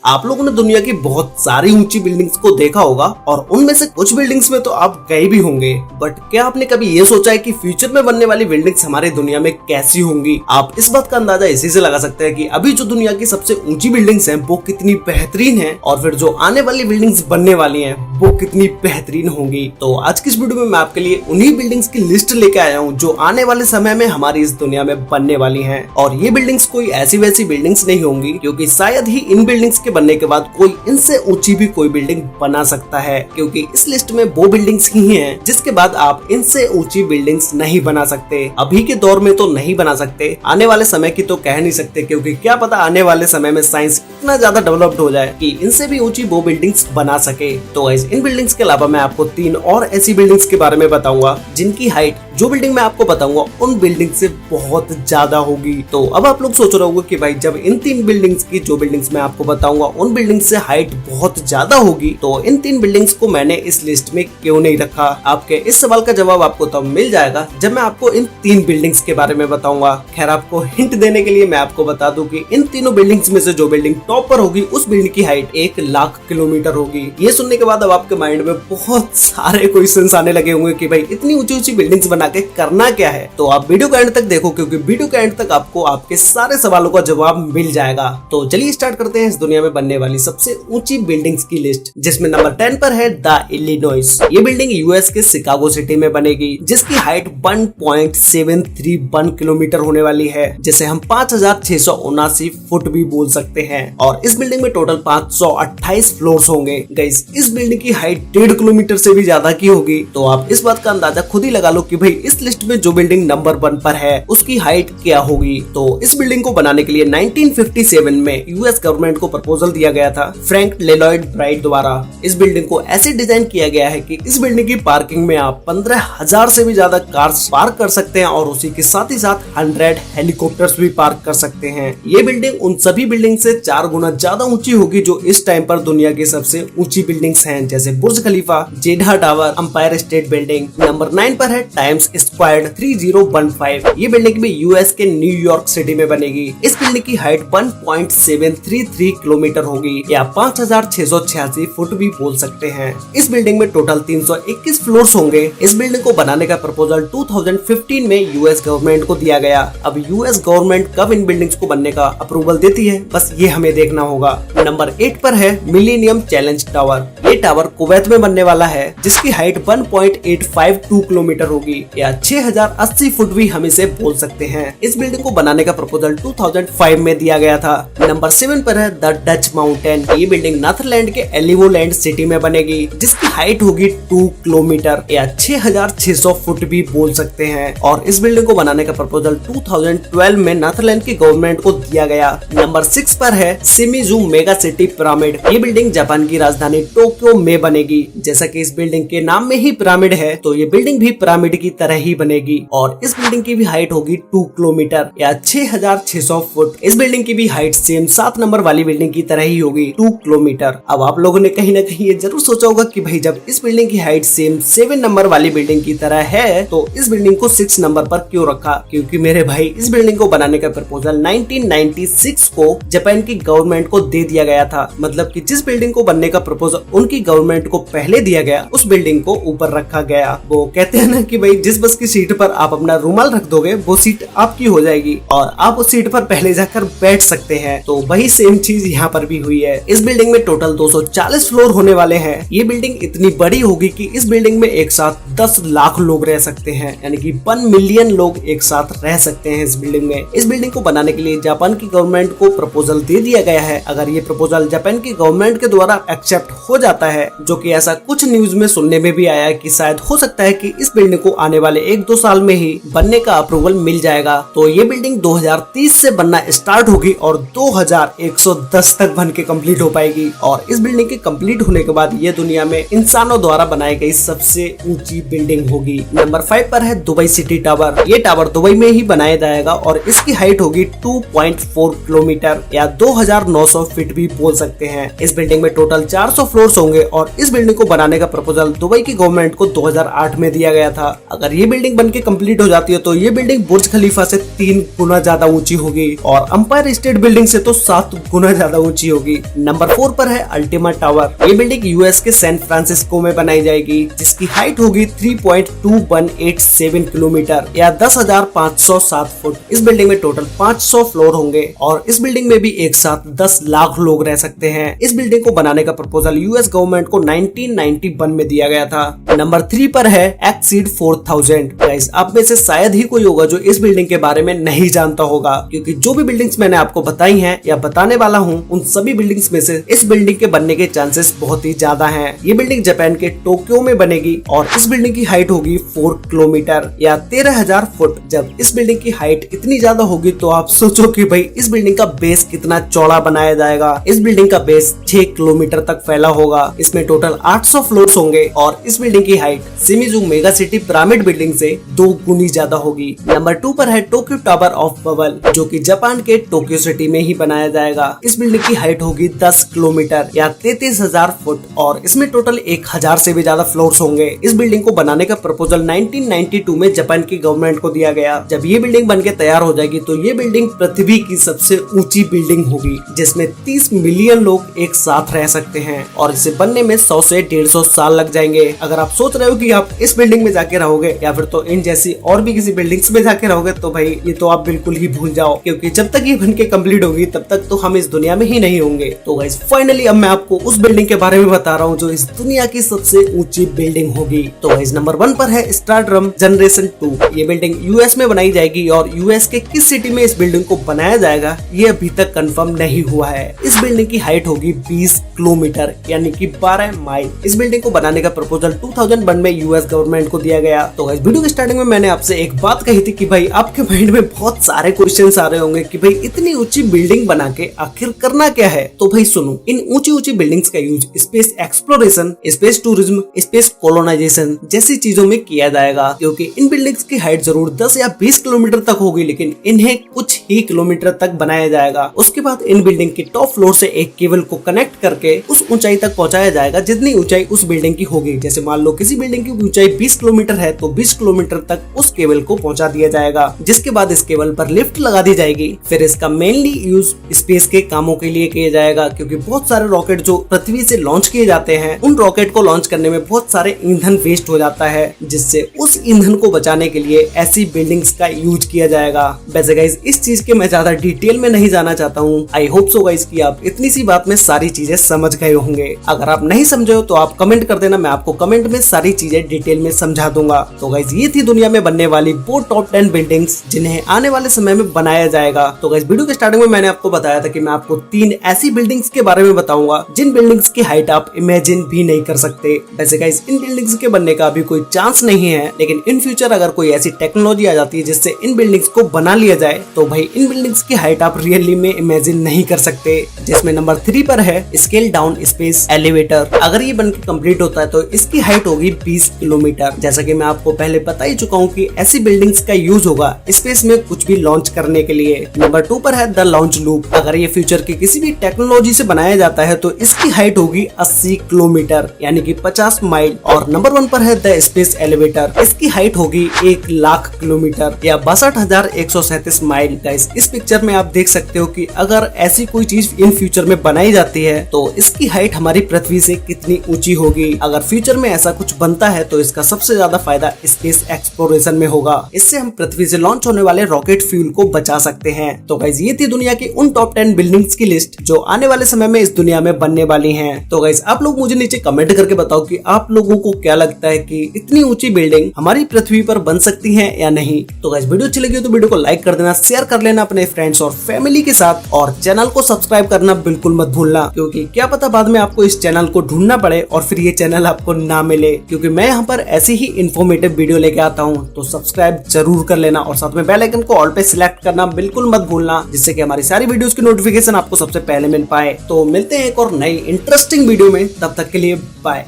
आप लोगों ने दुनिया की बहुत सारी ऊंची बिल्डिंग्स को देखा होगा और उनमें से कुछ बिल्डिंग्स में तो आप गए भी होंगे, बट क्या आपने कभी ये सोचा है कि फ्यूचर में बनने वाली बिल्डिंग्स हमारी दुनिया में कैसी होंगी? आप इस बात का अंदाजा इसी से लगा सकते हैं कि अभी जो दुनिया की सबसे ऊंची बिल्डिंग्स हैं वो कितनी बेहतरीन है और फिर जो आने वाली बिल्डिंग्स बनने वाली हैं वो कितनी बेहतरीन होंगी। तो आज की इस वीडियो में मैं आपके लिए उन्हीं बिल्डिंग्स की लिस्ट लेके आया हूँ जो आने वाले समय में हमारी इस दुनिया में बनने वाली हैं। और ये बिल्डिंग्स कोई ऐसी वैसी बिल्डिंग्स नहीं होंगी, क्योंकि शायद ही इन बिल्डिंग्स के बनने के बाद कोई इनसे ऊंची भी कोई बिल्डिंग बना सकता है, क्योंकि इस लिस्ट में वो बिल्डिंग्स ही हैं जिसके बाद आप इनसे ऊंची बिल्डिंग्स नहीं बना सकते। अभी के दौर में तो नहीं बना सकते, आने वाले समय की तो कह नहीं सकते, क्योंकि क्या पता आने वाले समय में साइंस इतना ज्यादा डेवलप्ड हो जाए कि इनसे भी ऊंची वो बिल्डिंग्स बना सके। तो इन बिल्डिंग्स के अलावा मैं आपको 3 और ऐसी बिल्डिंग्स के बारे में बताऊंगा जिनकी हाइट जो बिल्डिंग मैं आपको बताऊंगा उन बिल्डिंग से बहुत ज्यादा होगी। तो अब आप लोग सोच रहे होंगे कि भाई जब इन 3 बिल्डिंग्स की जो बिल्डिंग्स मैं आपको बताऊंगा उन बिल्डिंग्स से हाइट बहुत ज्यादा होगी, तो इन 3 बिल्डिंग्स को मैंने इस लिस्ट में क्यों नहीं रखा? आपके इस सवाल का जवाब आपको तब मिल जाएगा जब मैं आपको इन 3 बिल्डिंग्स के बारे में बताऊंगा। खैर, आपको हिंट देने के लिए मैं आपको बता दूं कि इन तीनों बिल्डिंग्स में से जो बिल्डिंग टॉप पर होगी उस बिल्डिंग की हाइट 1 लाख किलोमीटर होगी। ये सुनने के बाद अब आपके माइंड में बहुत सारे क्वेश्चंस आने लगे होंगे कि भाई इतनी ऊंची ऊंची बिल्डिंग्स बना के करना क्या है। तो आप वीडियो के एंड तक देखो, क्योंकि वीडियो के एंड तक आपको आपके सारे सवालों का जवाब मिल जाएगा। तो चलिए स्टार्ट करते हैं इस दुनिया में बनने वाली सबसे ऊंची बिल्डिंग्स की लिस्ट, जिसमें नंबर 10 पर है द इलिनॉइस। ये बिल्डिंग यूएस के शिकागो सिटी में बनेगी, जिसकी हाइट 1.731 किलोमीटर होने वाली है, जिसे हम 5,679 फुट भी बोल सकते हैं। और इस बिल्डिंग में टोटल 528 फ्लोर्स होंगे। गाइस, इस बिल्डिंग की हाइट 1.5 किलोमीटर से भी ज्यादा की होगी। तो आप इस बात का अंदाजा खुद ही लगा लो कि भाई इस लिस्ट में जो बिल्डिंग नंबर 1 पर है उसकी हाइट क्या होगी। तो इस बिल्डिंग को बनाने के लिए 1957 में यूएस गवर्नमेंट को प्रपोजल दिया गया था फ्रैंक लेलॉयड राइट द्वारा। इस बिल्डिंग को ऐसे डिजाइन किया गया है कि इस बिल्डिंग की पार्किंग में आप 15,000 से भी ज्यादा कार्स पार्क कर सकते हैं और उसी के साथ ही साथ 100 हेलीकॉप्टर्स भी पार्क कर सकते हैं। ये बिल्डिंग उन सभी बिल्डिंग से 4 गुना ज्यादा ऊंची होगी जो इस टाइम पर दुनिया की सबसे ऊंची बिल्डिंग्स हैं, जैसे Burj Khalifa, Jeddah tower, empire state building. Number 9 पर है टाइम्स स्क्वायर 3015। ये बिल्डिंग भी यूएस के न्यूयॉर्क सिटी में बनेगी। इस बिल्डिंग की हाइट 1.733 किलोमीटर होगी या 5,686 फुट भी बोल सकते हैं। इस बिल्डिंग में टोटल 321 फ्लोर्स होंगे। इस बिल्डिंग को बनाने का प्रपोजल 2015 में यूएस गवर्नमेंट को दिया गया। अब यूएस गवर्नमेंट कब इन बिल्डिंग्स को बनने का अप्रूवल देती है, बस ये हमें देखना होगा। नंबर 8 पर है मिलेनियम चैलेंज टावर। ये टावर कुवैत में बनने वाला है, जिसकी हाइट 1.852 किलोमीटर होगी या 6,080 फुट भी हम इसे बोल सकते हैं। इस बिल्डिंग को बनाने का प्रपोजल 2005 में दिया गया था। नंबर 7 पर है द डच माउंटेन। ये बिल्डिंग नेदरलैंड के एलिवोलैंड सिटी में बनेगी, जिसकी हाइट होगी 2 किलोमीटर या 6,600 फुट भी बोल सकते हैं। और इस बिल्डिंग को बनाने का प्रपोजल 2012 में नेदरलैंड की गवर्नमेंट को दिया गया। नंबर 6 पर है शिमिजू मेगा सिटी पिरामिड। ये बिल्डिंग जापान की राजधानी टोक्यो में बनेगी। जैसा कि इस बिल्डिंग के नाम में ही पिरामिड है, तो ये बिल्डिंग भी पिरामिड की तरह ही बनेगी। और इस बिल्डिंग की भी हाइट होगी 2 किलोमीटर या 6,600 फुट। इस बिल्डिंग की भी हाइट सेम 7 नंबर वाली बिल्डिंग की तरह ही होगी, 2 किलोमीटर। अब आप लोगों ने कहीं ना कहीं ये जरूर सोचा होगा कि भाई जब इस बिल्डिंग की हाइट सेम 7 नंबर वाली बिल्डिंग की तरह है तो इस बिल्डिंग को 6 नंबर पर क्यों रखा? क्योंकि मेरे भाई इस बिल्डिंग को बनाने का प्रपोजल 1996 को जापान की गवर्नमेंट को दे दिया गया था। मतलब कि जिस बिल्डिंग को बनने का प्रपोजल उनकी गवर्नमेंट को पहले दिया गया उस बिल्डिंग को ऊपर रखा गया। वो कहते हैं ना कि भाई जिस बस की सीट पर आप अपना रुमाल रख दोगे वो सीट आपकी हो जाएगी और आप उस सीट पर पहले जाकर बैठ सकते हैं। तो वही सेम चीज यहाँ पर भी हुई है। इस बिल्डिंग में टोटल 240 फ्लोर होने वाले हैं। ये बिल्डिंग इतनी बड़ी होगी कि इस बिल्डिंग में एक साथ 10 लाख लोग रह सकते हैं, यानी कि 1 मिलियन लोग एक साथ रह सकते हैं इस बिल्डिंग में। इस बिल्डिंग को बनाने के लिए जापान की गवर्नमेंट को प्रपोजल दे दिया गया है। अगर ये प्रपोजल जापान की गवर्नमेंट के द्वारा एक्सेप्ट हो जाता है, जो कि ऐसा कुछ न्यूज में सुनने में भी आया है कि शायद हो सकता है कि इस बिल्डिंग को आने वाले 1-2 साल में ही बनने का अप्रूवल मिल जाएगा, तो ये बिल्डिंग 2030 से बनना स्टार्ट होगी और 2110 तक बन के कंप्लीट हो पाएगी। और इस बिल्डिंग के कंप्लीट होने के बाद ये दुनिया में इंसानों द्वारा बनाई गई सबसे ऊंची बिल्डिंग होगी। नंबर 5 पर है दुबई सिटी टावर। ये टावर दुबई में ही बनाया जाएगा और इसकी हाइट होगी 2.4 किलोमीटर या 2,900 फीट भी बोल सकते हैं। इस बिल्डिंग में टोटल 400 फ्लोर्स होंगे और इस बिल्डिंग को बनाने का प्रपोजल दुबई की गवर्नमेंट को 2008 में दिया गया था। अगर ये बिल्डिंग बनके कंप्लीट हो जाती है तो ये बिल्डिंग बुर्ज खलीफा से 3 गुना ज्यादा ऊंची होगी और एम्पायर स्टेट बिल्डिंग से तो 7 गुना ज्यादा ऊंची ऊंची होगी। नंबर 4 पर है अल्टीमा टावर। ये बिल्डिंग यूएस के सैन फ्रांसिस्को में बनाई जाएगी, जिसकी हाइट होगी 3.2187 किलोमीटर या 10,507 फुट। इस बिल्डिंग में टोटल 500 फ्लोर होंगे और इस बिल्डिंग में भी एक साथ 10 लाख लोग रह सकते हैं। इस बिल्डिंग को बनाने का प्रपोजल यूएस गवर्नमेंट को 1991 में दिया गया था। नंबर 3 पर है एक्सीड 4000। गाइस, आप में से शायद ही कोई होगा जो इस बिल्डिंग के बारे में नहीं जानता होगा, क्योंकि जो भी बिल्डिंग्स मैंने आपको बताई हैं या बताने वाला हूं, उन सभी बिल्डिंग्स में से इस बिल्डिंग के बनने के चांसेस बहुत ही ज्यादा हैं। ये बिल्डिंग जापान के टोक्यो में बनेगी और इस बिल्डिंग की हाइट होगी 4 किलोमीटर या 13,000 फुट। जब इस बिल्डिंग की हाइट इतनी ज्यादा होगी तो आप सोचो कि भाई इस बिल्डिंग का बेस कितना चौड़ा बनाया जाएगा। इस बिल्डिंग का बेस 6 किलोमीटर तक फैला होगा। इसमें टोटल 800 फ्लोर्स होंगे और इस बिल्डिंग की height Shimizu mega city pyramid building से 2 गुनी ज्यादा होगी। नंबर 2 पर है टोक्यो टावर ऑफ बबल, जो कि जापान के टोक्यो सिटी में ही बनाया जाएगा। इस बिल्डिंग की हाइट होगी 10 किलोमीटर या 33,000 फुट और इसमें टोटल 1000 से भी ज्यादा फ्लोर्स होंगे। इस बिल्डिंग को बनाने का प्रपोजल 1992 में जापान की गवर्नमेंट को दिया गया। जब ये बिल्डिंग बनके तैयार हो जाएगी तो ये बिल्डिंग पृथ्वी की सबसे ऊंची बिल्डिंग होगी, जिसमें 30 मिलियन लोग एक साथ रह सकते हैं और इसे बनने में 100 से 150 साल लग जाएंगे। अगर आप सोच रहे हो कि आप इस बिल्डिंग में जाके रहोगे या फिर तो इन जैसी और भी किसी बिल्डिंग्स में जाके रहोगे, तो भाई ये तो आप बिल्कुल ही भूल जाओ, क्योंकि जब तक ये बनके कंप्लीट होगी तब तक तो हम इस दुनिया में ही नहीं होंगे। तो गाइस, फाइनली अब मैं आपको उस बिल्डिंग के बारे में बता रहा हूँ जो इस दुनिया की सबसे ऊंची बिल्डिंग होगी। तो गाइस, नंबर 1 पर है स्टारडम जनरेशन 2। ये बिल्डिंग यूएस में बनाई जाएगी और यूएस के किस सिटी में इस बिल्डिंग को बनाया जाएगा ये अभी तक कंफर्म नहीं हुआ है। इस बिल्डिंग की हाइट होगी 20 किलोमीटर यानी कि 12 माइल। इस बिल्डिंग को बनाने का प्रपोजल 2001 में यूएस गवर्नमेंट को दिया गया। तो गाइस, वीडियो के स्टार्टिंग में मैंने आपसे एक बात कही थी कि भाई आपके माइंड में बहुत सारे क्वेश्चंस आ रहे होंगे कि भाई इतनी ऊंची बिल्डिंग बना के आखिर करना क्या है। तो भाई सुनो, इन ऊंची ऊंची बिल्डिंग्स का use space exploration, space tourism, space colonisation जैसी चीजों में किया जाएगा, क्योंकि इन बिल्डिंग्स की हाइट जरूर 10 या 20 किलोमीटर तक होगी, लेकिन इन्हें कुछ ही किलोमीटर तक बनाया जाएगा। उसके बाद इन बिल्डिंग के टॉप फ्लोर से एक केबल को कनेक्ट करके उस ऊंचाई तक पहुंचाया जाएगा जितनी ऊंचाई उस बिल्डिंग की होगी। जैसे मान लो किसी बिल्डिंग की ऊंचाई 20 किलोमीटर है तो 20 किलोमीटर तक उस केबल को पहुंचा दिया जाएगा, जिसके बाद इस केबल पर लिफ्ट लगा दी जाएगी। फिर इसका मेनली यूज स्पेस के कामों के लिए किया जाएगा, क्योंकि बहुत सारे रॉकेट जो पृथ्वी से लॉन्च किए जाते हैं, उन रॉकेट को लॉन्च करने में बहुत सारे ईंधन वेस्ट हो जाता है, जिससे उस ईंधन को बचाने के लिए ऐसी बिल्डिंग्स का यूज किया जाएगा। वैसे गाइस, इस चीज के मैं ज्यादा डिटेल में नहीं जाना चाहता हूँ। आई होप सो गाइस कि आप इतनी सी बात में सारी चीजें समझ गए होंगे। अगर आप नहीं समझे हो तो आप कमेंट कर देना, मैं आपको कमेंट में सारी चीजें डिटेल में समझा दूंगा। तो गाइस, ये थी दुनिया में बनने वाली वो टॉप 10 बिल्डिंग्स जिन्हें आने वाले समय में बनाया जाएगा। तो गाइस, वीडियो के स्टार्टिंग में मैंने आपको बताया था कि मैं आपको 3 ऐसी बिल्डिंग्स के बारे में बताऊंगा जिन बिल्डिंग्स की हाइट आप इमेजिन भी नहीं कर सकते। वैसे गाइस, इन बिल्डिंग्स के बनने का अभी कोई चांस नहीं है, लेकिन इन फ्यूचर अगर कोई ऐसी टेक्नोलॉजी आ जाती है जिससे इन बिल्डिंग्स को बना लिया जाए तो भाई इन बिल्डिंग्स की हाइट आप रियली में इमेजिन नहीं कर सकते। जिसमें नंबर 3 पर है स्केल डाउन स्पेस एलिवेटर। अगर ये बनके कंप्लीट होता है तो इसकी हाइट होगी 20 किलोमीटर। जैसा कि मैं आपको पहले बता ही चुका हूँ कि ऐसी बिल्डिंग्स का यूज होगा स्पेस में कुछ भी लॉन्च करने के लिए। नंबर 2 पर है द लॉन्च लूप। अगर ये फ्यूचर की किसी भी टेक्नोलॉजी से बनाया जाता है तो इसकी हाइट होगी 80 किलोमीटर यानी कि 50 माइल। और नंबर 1 पर है द स्पेस एलिवेटर। इसकी हाइट होगी 1 लाख किलोमीटर या 62,137 माइल। गाइस, इस पिक्चर में आप देख सकते हो कि अगर ऐसी कोई चीज इन फ्यूचर में बनाई जाती है तो इसकी हाइट हमारी पृथ्वी से कितनी ऊंची होगी। अगर फ्यूचर में ऐसा कुछ बनता है तो इसका सबसे ज्यादा फायदा स्पेस एक्सप्लोरेशन में होगा। इससे हम पृथ्वी से लॉन्च होने वाले रॉकेट फ्यूल को बचा सकते हैं। तो गाइस, ये थी दुनिया की उन टॉप 10 बिल्डिंग्स की लिस्ट जो आने वाले समय में इस दुनिया में बनने वाली हैं। तो गाइस, आप लोग मुझे नीचे कमेंट करके बताओ कि आप लोगों को क्या लगता है कि इतनी ऊंची बिल्डिंग हमारी पृथ्वी पर बन सकती है या नहीं। तो गाइस, वीडियो अच्छी लगी तो वीडियो को लाइक कर देना, शेयर कर लेना अपने फ्रेंड्स और फैमिली के साथ, और चैनल को सब्सक्राइब करना बिल्कुल मत भूलना, क्योंकि क्या पता बाद में आपको इस चैनल को ढूंढना पड़े और फिर ये चैनल आपको ना मिले, क्योंकि मैं यहाँ पर ऐसी ही इन्फॉर्मेटिव वीडियो लेके आता हूँ। तो सब्सक्राइब जरूर कर लेना और साथ में बेल आइकन को ऑल पे सिलेक्ट करना बिल्कुल मत भूलना, जिससे कि हमारी सारी वीडियोस की नोटिफिकेशन आपको सबसे पहले मिल पाए। तो मिलते हैं एक और नई इंटरेस्टिंग वीडियो में, तब तक के लिए बाय।